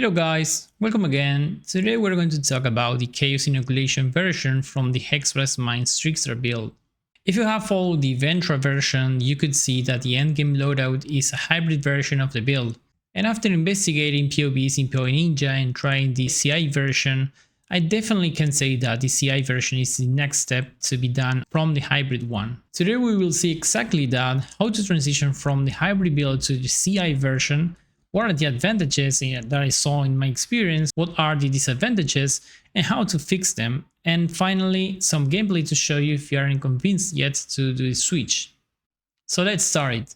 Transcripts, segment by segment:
Hello guys, welcome again. Today we're going to talk about the Chaos Inoculation version from the Hexblast Mines Trickster build. If you have followed the Ventrua version, you could see that the endgame loadout is a hybrid version of the build. And after investigating POBs in POE Ninja and trying the CI version, I definitely can say that the CI version is the next step to be done from the hybrid one. Today we will see exactly that, how to transition from the hybrid build to the CI version. What are the advantages that I saw in my experience, what are the disadvantages, and how to fix them, and finally some gameplay to show you if you aren't convinced yet to do the switch. So let's start it.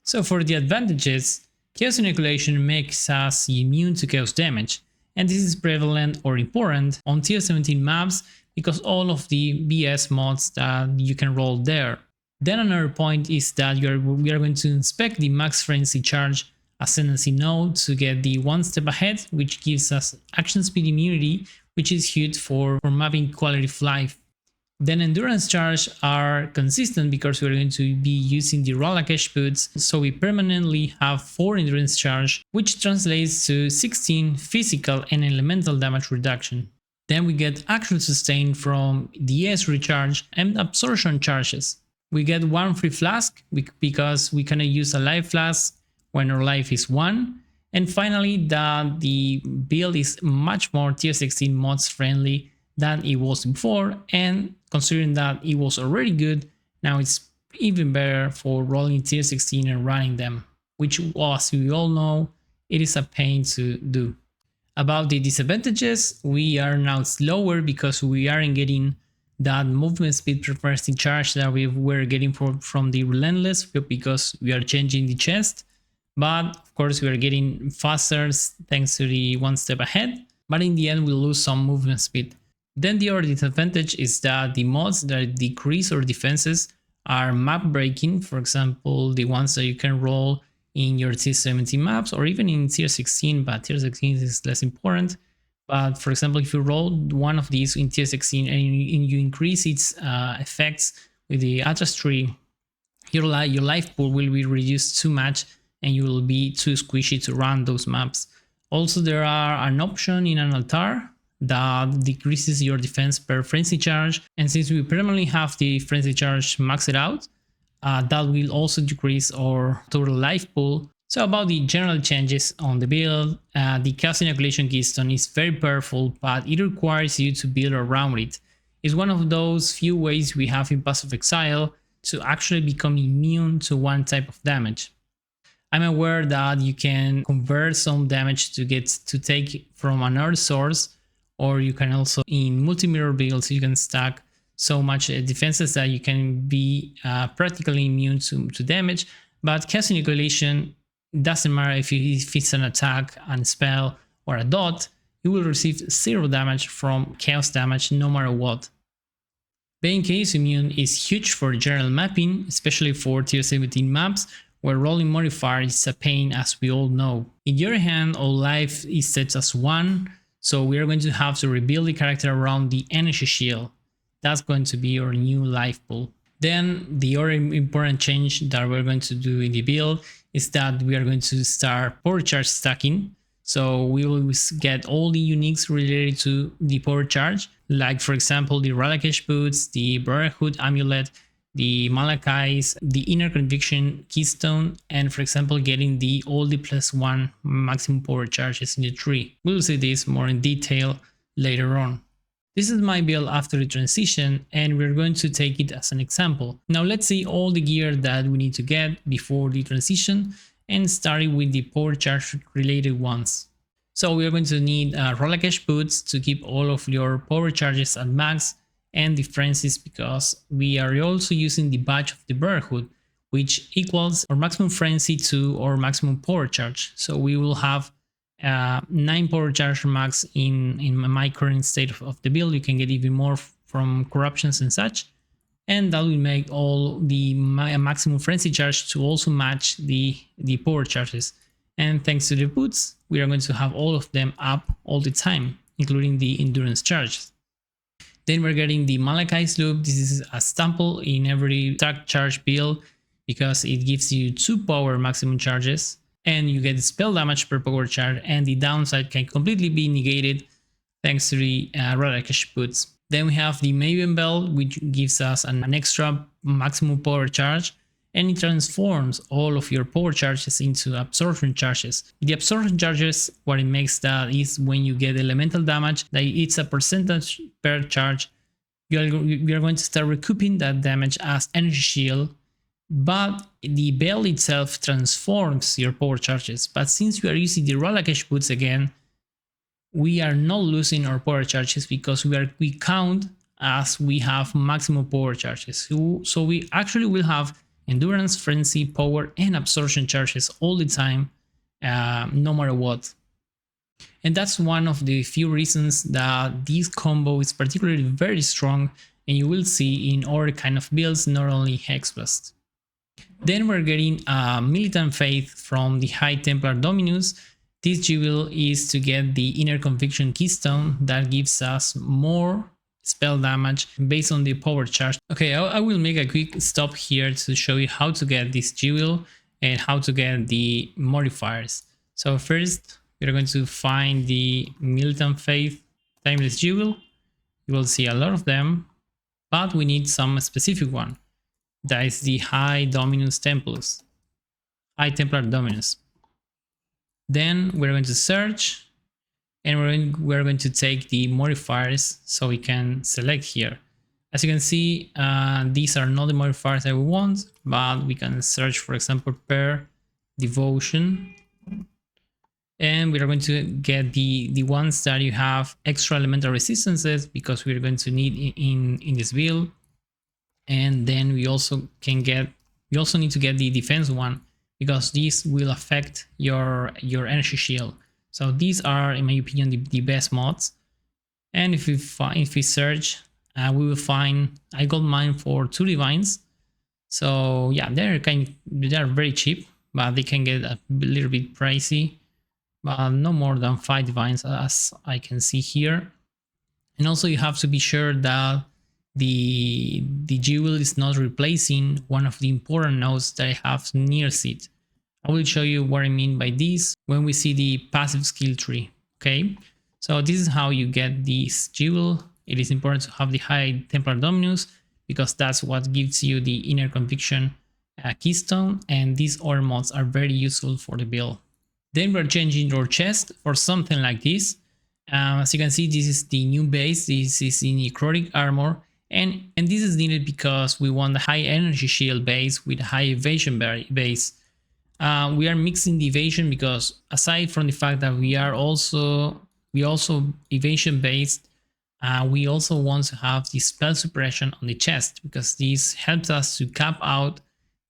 So for the advantages, Chaos Inoculation makes us immune to chaos damage, and this is prevalent or important on tier 17 maps because all of the BS mods that you can roll there. Then another point is that we are going to inspect the max frenzy charge Ascendancy node to get the one step ahead, which gives us action speed immunity, which is huge for mapping quality of life. Then endurance charge are consistent because we're going to be using the Ralakesh boots, so we permanently have 4 endurance charge, which translates to 16 physical and elemental damage reduction. Then we get actual sustain from DS recharge and absorption charges. We get 1 free flask because we cannot use a life flask when our life is 1, and finally that the build is much more tier 16 mods friendly than it was before, and considering that it was already good, now it's even better for rolling tier 16 and running them, which, as we all know, it is a pain to do. About the disadvantages, we are now slower because we aren't getting that movement speed preference in charge that we were getting from the Relentless because we are changing the chest. But of course we are getting faster thanks to the one step ahead, but in the end we lose some movement speed. Then the other disadvantage is that the mods that decrease our defenses are map breaking, for example the ones that you can roll in your tier 17 maps or even in tier 16, but tier 16 is less important. But for example, if you roll one of these in tier 16 and you increase its effects with the Ascendancy Tree, your life pool will be reduced too much and you will be too squishy to run those maps. Also, there are an option in an altar that decreases your defense per frenzy charge, and since we permanently have the frenzy charge maxed out, that will also decrease our total life pool. So about the general changes on the build, the Chaos Inoculation Keystone is very powerful, but it requires you to build around it. It's one of those few ways we have in Path of Exile to actually become immune to one type of damage. I'm aware that you can convert some damage to take from another source, or you can also in multi-mirror builds you can stack so much defenses that you can be practically immune to damage. But Chaos Inoculation doesn't matter if it's an attack, a spell, or a dot, you will receive 0 damage from chaos damage no matter what. Being chaos immune is huge for general mapping, especially for tier 17 maps, where rolling modifier is a pain, as we all know. In the other hand, all life is set as 1, so we are going to have to rebuild the character around the energy shield. That's going to be our new life pool. Then the other important change that we're going to do in the build is that we are going to start power charge stacking. So we will get all the uniques related to the power charge, like for example the Ralakesh boots, the Brotherhood amulet, the Malachais, the Inner Conviction Keystone, and for example getting the all the +1 maximum power charges in the tree. We'll see this more in detail later on. This is my build after the transition, and we're going to take it as an example. Now let's see all the gear that we need to get before the transition, and starting with the power charge related ones. So we are going to need Ralakesh boots to keep all of your power charges at max, and the frenzies because we are also using the badge of the Brotherhood, which equals our maximum frenzy to our maximum power charge. So we will have 9 power charge max in my current state of the build. You can get even more from corruptions and such, and that will make all the maximum frenzy charge to also match the power charges. And thanks to the boots, we are going to have all of them up all the time, including the endurance charges. Then we're getting the Malachai's loop. This is a staple in every stack charge build because it gives you 2 power maximum charges. and you get spell damage per power charge, and the downside can completely be negated thanks to the Ralakesh boots. Then we have the Maven Belt, which gives us an extra maximum power charge, and it transforms all of your power charges into absorption charges. The absorption charges, what it makes that is when you get elemental damage, that it's a percentage per charge. You're going to start recouping that damage as energy shield, but the belt itself transforms your power charges. But since we are using the Ralakesh boots again, we are not losing our power charges because we count as we have maximum power charges. So we actually will have endurance, frenzy, power, and absorption charges all the time, no matter what. And that's one of the few reasons that this combo is particularly very strong, and you will see in other kind of builds, not only Hexblast. Then we're getting Militant Faith from the High Templar Dominus. This jewel is to get the Inner Conviction Keystone that gives us more spell damage based on the power charge. Okay, I will make a quick stop here to show you how to get this jewel and how to get the modifiers. So first, we're going to find the Militant Faith Timeless Jewel. You will see a lot of them, but we need some specific one. That is the High Dominus Temples, High Templar Dominus. Then we're going to search, and we're going to take the modifiers so we can select here. As you can see, these are not the modifiers that we want, but we can search, for example, per devotion. And we are going to get the ones that you have extra elemental resistances, because we're going to need in this build. And then we also need to get the defense one, because these will affect your energy shield. So these are, in my opinion, the best mods. And if we search, we will find, I got mine for 2 divines. So yeah, they're very cheap, but they can get a little bit pricey, but no more than 5 divines, as I can see here. And also you have to be sure that the jewel is not replacing one of the important nodes that I have near it. I will show you what I mean by this when we see the passive skill tree. Okay, so this is how you get this jewel. It is important to have the High Templar Dominus, because that's what gives you the Inner Conviction keystone, and these other mods are very useful for the build. Then we're changing your chest for something like this. As you can see, this is the new base. This is the necrotic armor. And this is needed because we want the high energy shield base with high evasion base. We are mixing the evasion because, aside from the fact that we also evasion based, we also want to have the spell suppression on the chest, because this helps us to cap out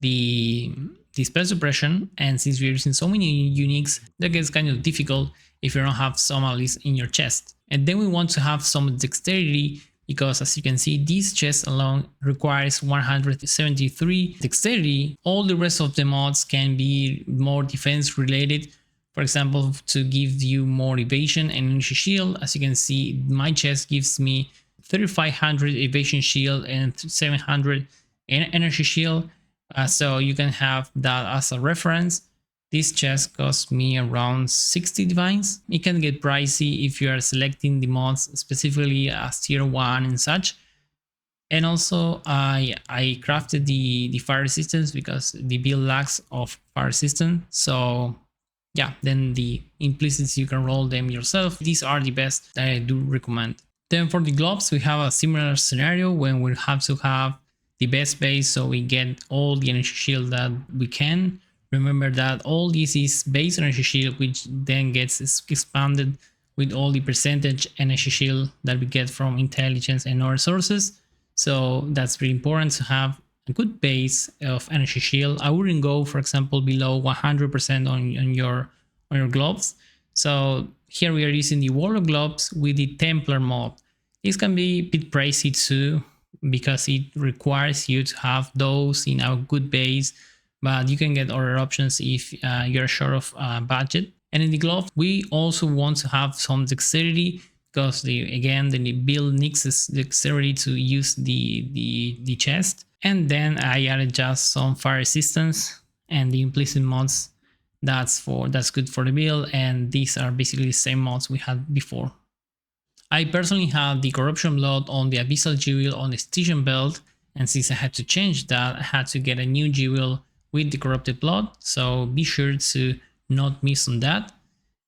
the spell suppression. And since we're using so many uniques, that gets kind of difficult if you don't have some at least in your chest. And then we want to have some dexterity, because as you can see, this chest alone requires 173 dexterity. All the rest of the mods can be more defense related. For example, to give you more evasion and energy shield. As you can see, my chest gives me 3500 evasion shield and 700 energy shield. So you can have that as a reference. This chest cost me around 60 divines. It can get pricey if you are selecting the mods specifically as tier 1 and such. And also I crafted the fire resistance because the build lacks of fire resistance. So yeah, then the implicits you can roll them yourself. These are the best that I do recommend. Then for the gloves, we have a similar scenario when we have to have the best base so we get all the energy shield that we can. Remember that all this is base energy shield, which then gets expanded with all the percentage energy shield that we get from intelligence and other sources. So that's very important to have a good base of energy shield. I wouldn't go, for example, below 100% on your gloves. So here we are using the Warlock gloves with the Templar mod. This can be a bit pricey too, because it requires you to have those in a good base, but you can get other options if you're short of budget. And in the glove, we also want to have some dexterity, because the build needs dexterity to use the chest. And then I added just some fire resistance and the implicit mods that's good for the build, and these are basically the same mods we had before. I personally have the Corruption Blood on the Abyssal Jewel on the Station belt, and since I had to change that, I had to get a new jewel with the Corrupted Blood, so be sure to not miss on that.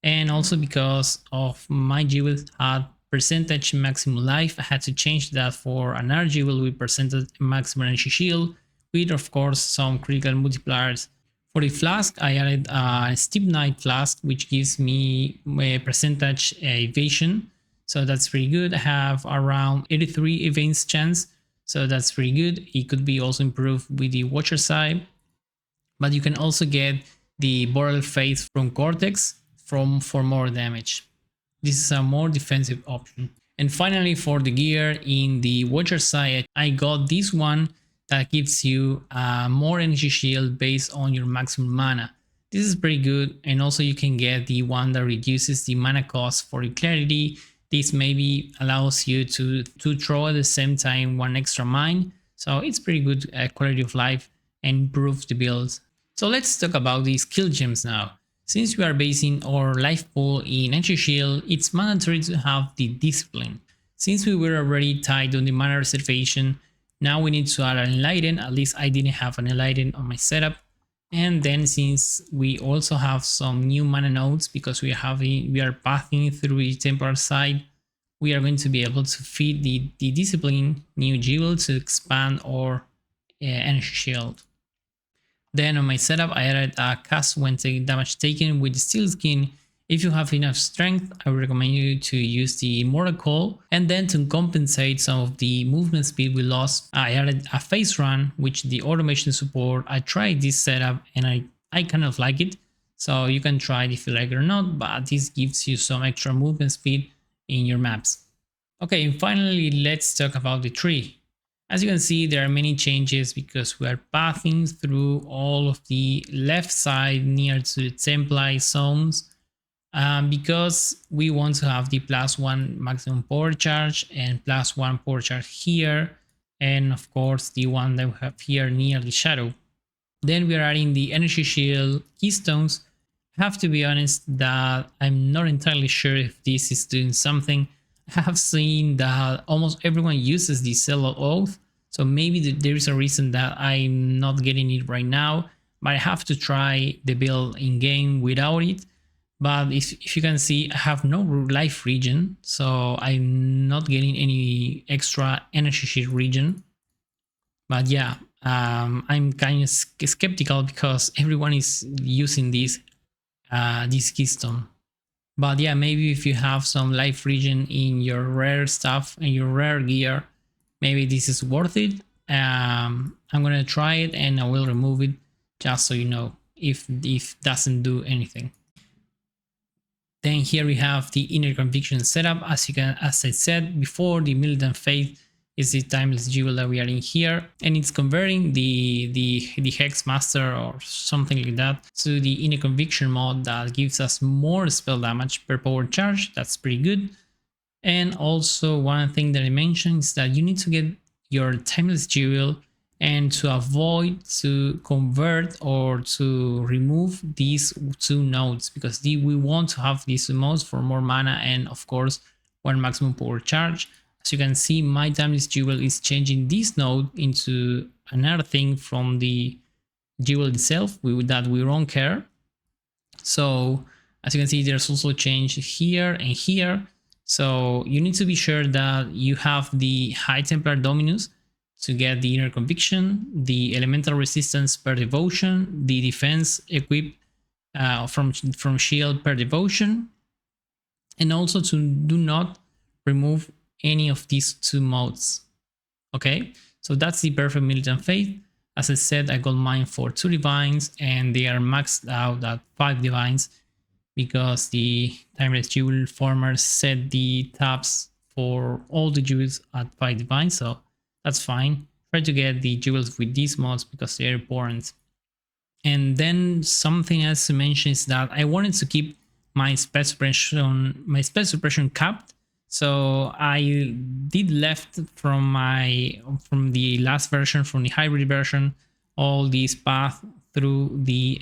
And also because of my jewel had percentage maximum life, I had to change that for another jewel with percentage maximum energy shield, with of course some critical multipliers. For the Flask, I added a Steep Night Flask, which gives me a percentage evasion, so that's pretty good. I have around 83 evades chance, so that's pretty good. It could be also improved with the Watcher side, but you can also get the Boreal Faith from Cortex for more damage. This is a more defensive option. And finally, for the gear in the Watcher side, I got this one that gives you more energy shield based on your maximum mana. This is pretty good, and also you can get the one that reduces the mana cost for your clarity. This maybe allows you to throw at the same time one extra mine, so it's pretty good quality of life and improves the build. So let's talk about these skill gems now. Since we are basing our life pool in energy shield, it's mandatory to have the discipline. Since we were already tied on the mana reservation, now we need to add an enlighten. At least I didn't have an enlighten on my setup. And then since we also have some new mana nodes because we are pathing through the temporal side, we are going to be able to feed the discipline new jewel to expand our energy shield. Then on my setup, I added a cast when taking damage taken with the steel skin. If you have enough strength, I would recommend you to use the Immortal Call. And then to compensate some of the movement speed we lost, I added a phase run, which the automation support. I tried this setup and I kind of like it. So you can try it if you like it or not, but this gives you some extra movement speed in your maps. Okay, and finally, let's talk about the tree. As you can see, there are many changes because we are pathing through all of the left side near to the template zones, because we want to have the +1 maximum power charge and +1 power charge here, and of course the one that we have here near the shadow. Then we are adding the energy shield keystones. I have to be honest that I'm not entirely sure if this is doing something. I have seen that almost everyone uses the Zealot Oath, so maybe there is a reason that I'm not getting it right now, but I have to try the build in game without it. But if you can see, I have no life regen, so I'm not getting any extra energy shield regen. But yeah, I'm kind of skeptical because everyone is using this keystone. But yeah, maybe if you have some life regen in your rare stuff and your rare gear, maybe this is worth it. I'm gonna try it and I will remove it just so you know if it doesn't do anything. Then here we have the inner conviction setup. As I said before, the Militant Faith is the timeless jewel that we are in here, and it's converting the Hex Master or something like that to the inner conviction mod that gives us more spell damage per power charge. That's pretty good. And also one thing that I mentioned is that you need to get your timeless jewel, and to avoid to convert or to remove these two nodes, because we want to have these modes for more mana and of course one maximum power charge. As you can see, my timeless jewel is changing this node into another thing from the jewel itself that we don't care. So as you can see, there's also change here and here. So you need to be sure that you have the High Templar Dominus to get the inner conviction, the elemental resistance per devotion, the defense equipped from shield per devotion, and also to do not remove any of these two modes. Okay, so that's the perfect Militant Faith. As I said, I got mine for 2 divines and they are maxed out at 5 divines because the timeless jewel farmers set the tabs for all the jewels at 5 divines, so that's fine. Try to get the jewels with these mods because they're important. And then something else to mention is that I wanted to keep my spell suppression capped. So I did left from the last version, from the hybrid version, all these paths through the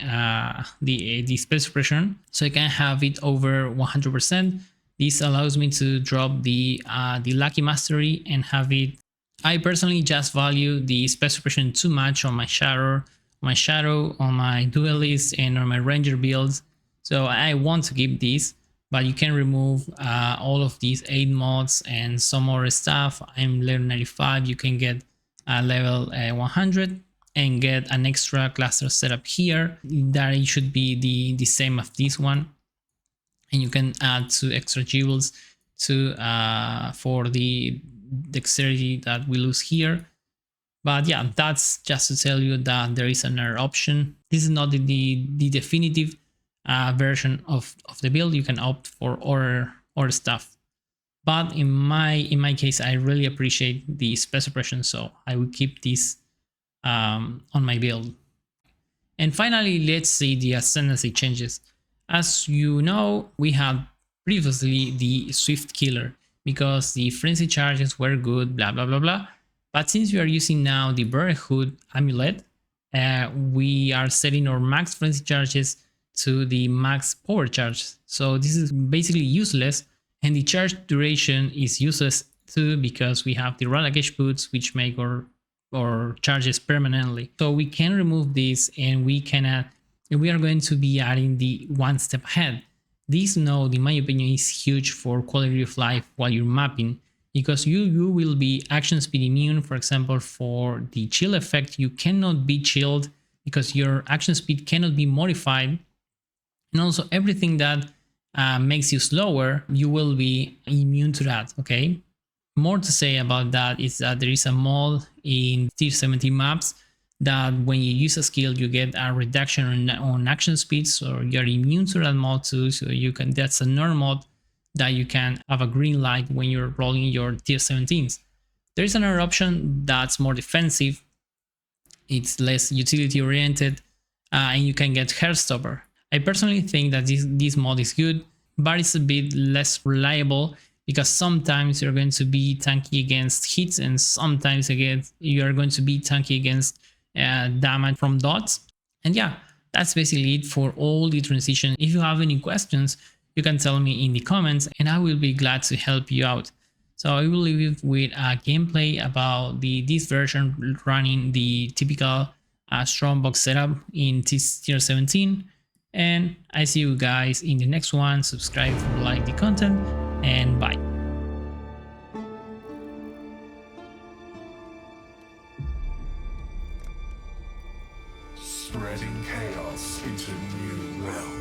spell suppression, so I can have it over 100%. This allows me to drop the lucky mastery and have it. I personally just value the spell suppression too much on my shadow, on my duelist, and on my ranger builds. So I want to keep this, but you can remove all of these 8 mods and some more stuff. I'm level 95. You can get level 100 and get an extra cluster setup here that it should be the same as this one, and you can add 2 extra jewels to for the dexterity that we lose here. But yeah, that's just to tell you that there is another option. This is not the definitive version of the build. You can opt for other stuff, but in my case, I really appreciate the spell suppression, so I will keep this on my build. And finally, let's see the ascendancy changes. As you know, we had previously the Swift Killer because the frenzy charges were good, blah blah blah blah. But since we are using now the Brotherhood amulet, we are setting our max frenzy charges to the max power charge. So this is basically useless, and the charge duration is useless too because we have the Ralakesh boots, which make our charges permanently. So we can remove this, and we are going to be adding the one step ahead. This node, in my opinion, is huge for quality of life while you're mapping, because you will be action speed immune. For example, for the chill effect, you cannot be chilled because your action speed cannot be modified. And also everything that makes you slower, you will be immune to that, okay? More to say about that is that there is a mod in tier 17 maps that when you use a skill, you get a reduction on action speed, so you're immune to that mod too. So you can, that's another mod that you can have a green light when you're rolling your tier 17s. There is another option that's more defensive. It's less utility oriented, and you can get Heartstopper. I personally think that this mod is good, but it's a bit less reliable because sometimes you're going to be tanky against hits, and sometimes again you are going to be tanky against damage from dots. And yeah, that's basically it for all the transition. If you have any questions, you can tell me in the comments and I will be glad to help you out. So I will leave you with a gameplay about this version running the typical strongbox setup in tier 17. And I see you guys in the next one. Subscribe if you like the content, and bye. Spreading chaos into new realms.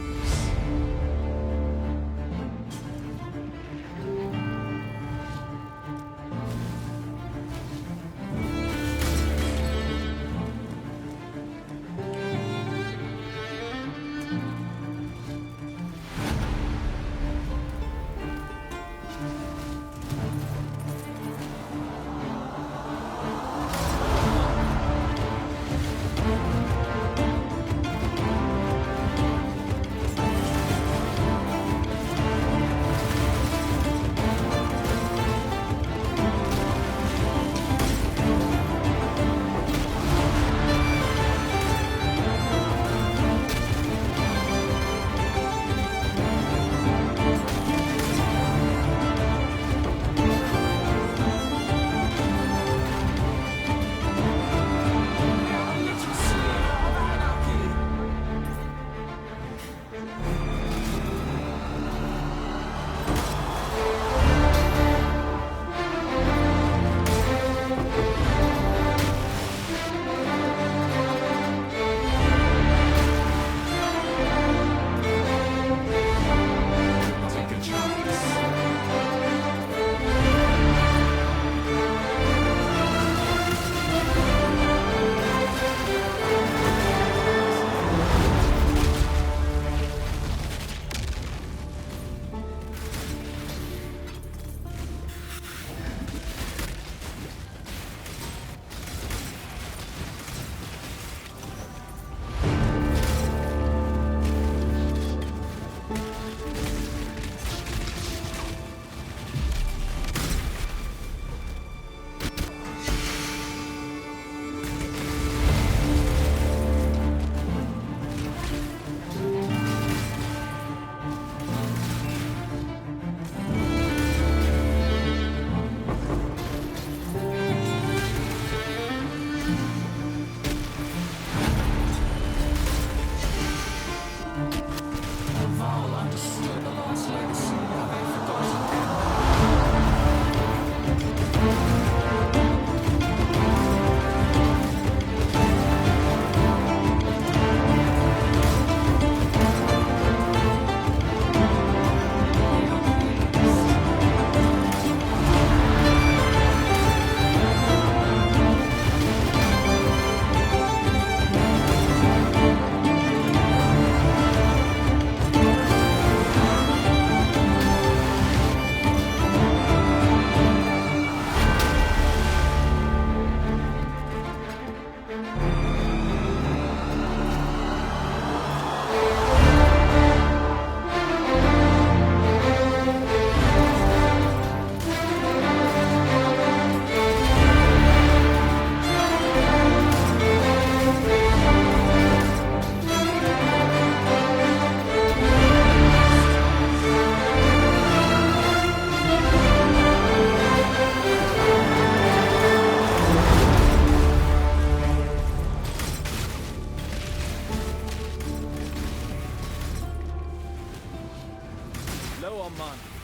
Come on.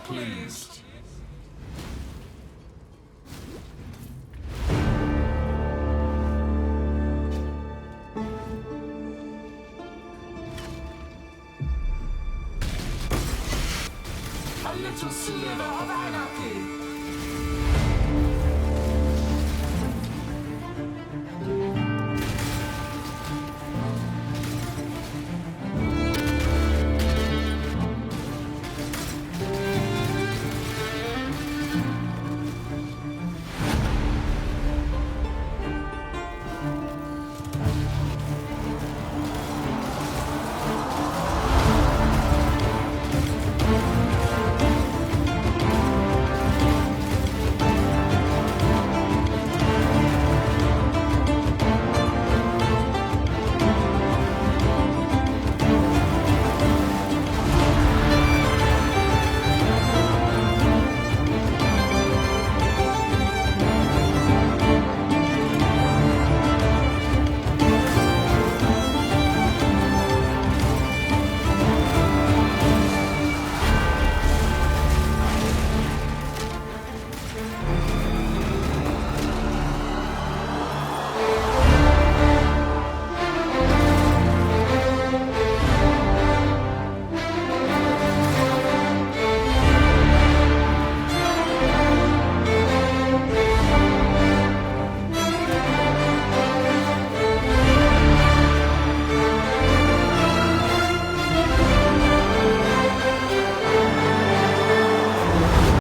pleased. A little sliver of anarchy.